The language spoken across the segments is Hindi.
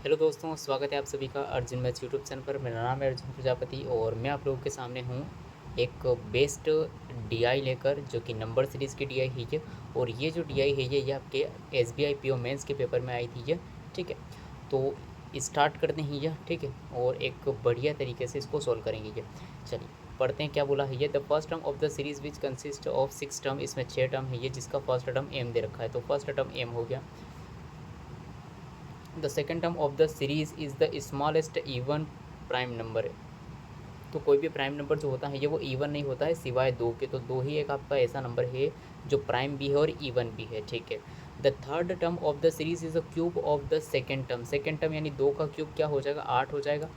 हेलो दोस्तों, स्वागत है आप सभी का अर्जुन मैथ्स यूट्यूब चैनल पर। मेरा नाम है अर्जुन प्रजापति और मैं आप लोगों के सामने हूँ एक बेस्ट डीआई लेकर, जो कि नंबर सीरीज़ की डीआई है ये। और ये जो डीआई है ये आपके एसबीआई पीओ मेंस के पेपर में आई थी ये। ठीक है, तो स्टार्ट करते हैं ये। ठीक है, और एक बढ़िया तरीके से इसको सॉल्व करेंगे ये। चलिए पढ़ते हैं क्या बोला है ये। The first term of the series which consist of 6 term, इसमें 6 टर्म है ये, जिसका फर्स्ट टर्म एम दे रखा है, तो फर्स्ट टर्म एम हो गया। The second term of the series is the smallest even prime number. तो कोई भी प्राइम नंबर जो होता है ये वो इवन नहीं होता है सिवाय दो के, तो दो ही एक आपका ऐसा नंबर है जो प्राइम भी है और इवन भी है। ठीक है, the third term of the series is the cube of the second term. Second term यानी दो का क्यूब क्या हो जाएगा, 8 हो जाएगा।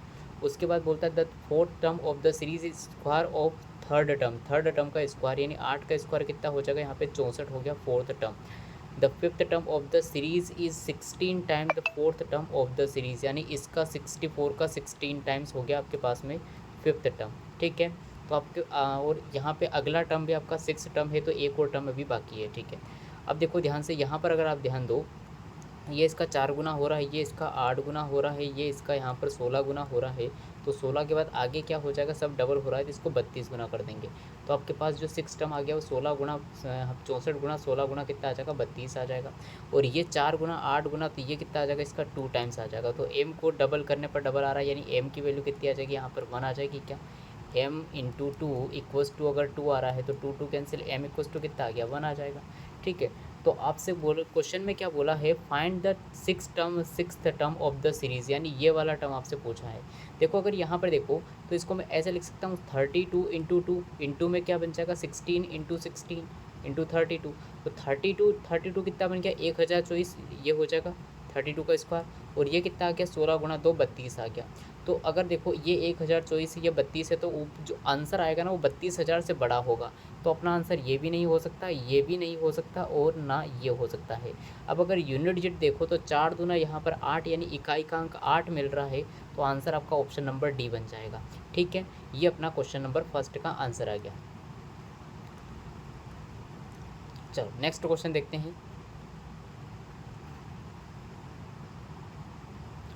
उसके बाद बोलता है the fourth term of the series is square of third term. Third term का स्क्वायर यानी 8 का स्क्वायर कितना हो जाएगा, यहाँ पे 64 हो गया fourth term. The fifth term of the series is 16 time the fourth term of the series, यानी इसका 64 का 16 टाइम्स हो गया आपके पास में फिफ्थ टर्म। ठीक है, तो आपके और यहाँ पे अगला टर्म भी आपका 6 टर्म है, तो एक और टर्म अभी बाकी है। ठीक है, अब देखो ध्यान से, यहाँ पर अगर आप ध्यान दो, ये इसका 4 गुना हो रहा है, ये इसका 8 गुना हो रहा है, ये इसका यहाँ पर 16 गुना हो रहा है। तो 16 के बाद आगे क्या हो जाएगा, सब डबल हो रहा है, तो इसको 32 गुना कर देंगे। तो आपके पास जो 6 टर्म आ गया वो 16 गुना 64 गुना 16 गुना कितना आ जाएगा, 32 आ जाएगा। और ये 4 गुना 8 गुना, तो ये कितना आ जाएगा, इसका 2 टाइम्स आ जाएगा। तो एम को डबल करने पर डबल आ रहा है, यानी एम की वैल्यू कितनी आ जाएगी, यहाँ पर 1 आ जाएगी। क्या m into two equals to, अगर 2 आ रहा है तो 2 कैंसिल, m इक्वल्स टू कितना आ गया, 1 आ जाएगा। ठीक है, तो आपसे बोलो क्वेश्चन में क्या बोला है, find the sixth term of the series, यानी ये वाला टर्म आपसे पूछा है। देखो अगर यहाँ पर देखो तो इसको मैं ऐसे लिख सकता हूँ 32 इंटू टू, इंटू में क्या बन जाएगा 16 इंटू 16 इंटू 32। तो 32 कितना बन गया 1024, ये हो जाएगा 32 का स्क्वायर। और ये कितना आ गया 16 गुना 2 32 आ गया। तो अगर देखो ये 1024 ये 32 है, तो जो आंसर आएगा ना वो 32,000 से बड़ा होगा। तो अपना आंसर ये भी नहीं हो सकता, ये भी नहीं हो सकता, और ना ये हो सकता है। अब अगर यूनिट डिजिट देखो तो 4 दूना यहाँ पर 8, यानी इकाई का अंक 8 मिल रहा है, तो आंसर आपका ऑप्शन नंबर डी बन जाएगा। ठीक है, ये अपना क्वेश्चन नंबर फर्स्ट का आंसर आ गया। चलो नेक्स्ट क्वेश्चन देखते हैं।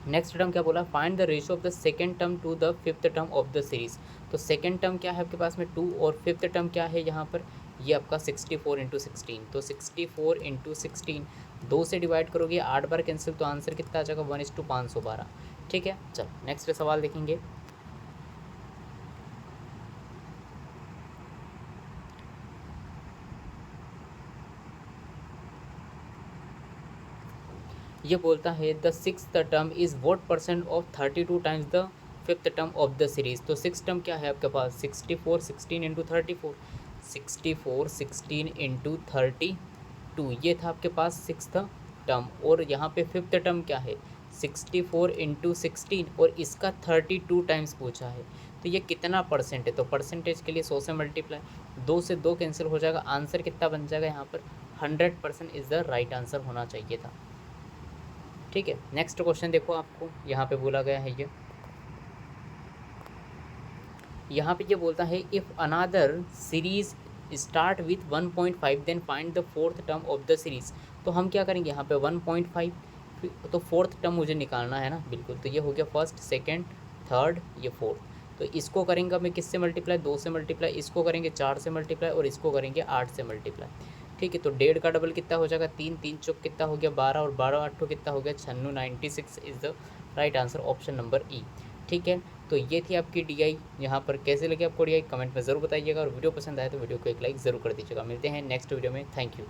नेक्स्ट टर्म क्या बोला, find the ratio of the second term to the fifth term of the series. तो सेकेंड टर्म क्या है आपके पास में 2, और फिफ्थ टर्म क्या है यहाँ पर, ये आपका 64 इंटू 16। तो 64 इंटू 16 2 से डिवाइड करोगे 8 बार कैंसिल, तो आंसर कितना आ जाएगा 1:512। ठीक है, चलो नेक्स्ट सवाल देखेंगे। ये बोलता है the sixth term is what percent of 32 times the fifth term of the series. तो सिक्स टर्म क्या है आपके पास, 64 16 इंटू 34, 64 16 इंटू 32, ये था आपके पास सिक्स्थ टर्म। और यहाँ पे फिफ्थ टर्म क्या है 64 इंटू 16, और इसका 32 टाइम्स पूछा है। तो ये कितना परसेंट है, तो परसेंटेज के लिए 100 से मल्टीप्लाई, 2 से 2 कैंसिल हो जाएगा, आंसर कितना बन जाएगा यहाँ पर 100% इज़ द राइट आंसर होना चाहिए था। ठीक है, नेक्स्ट क्वेश्चन देखो, आपको यहाँ पे बोला गया है ये, यहाँ पे ये बोलता है if another series start with 1.5 then find the fourth term of the series. तो हम क्या करेंगे यहाँ पे 1.5, तो फोर्थ टर्म मुझे निकालना है ना, बिल्कुल। तो ये हो गया फर्स्ट सेकेंड थर्ड, ये फोर्थ। तो इसको करेंगे मैं किससे मल्टीप्लाई, 2 से मल्टीप्लाई, इसको करेंगे 4 से मल्टीप्लाई, और इसको करेंगे 8 से मल्टीप्लाई। ठीक है, तो 1.5 का डबल कितना हो जाएगा 3, 3 चौक कितना हो गया 12, और 12 8 कितना हो गया 96, 96 is the right answer, option number ई। ठीक है, तो ये थी आपकी डीआई। यहाँ पर कैसे लगे आपको डीआई, कमेंट में ज़रूर बताइएगा, और वीडियो पसंद आए तो वीडियो को एक लाइक ज़रूर कर दीजिएगा। मिलते हैं नेक्स्ट वीडियो में, थैंक यू।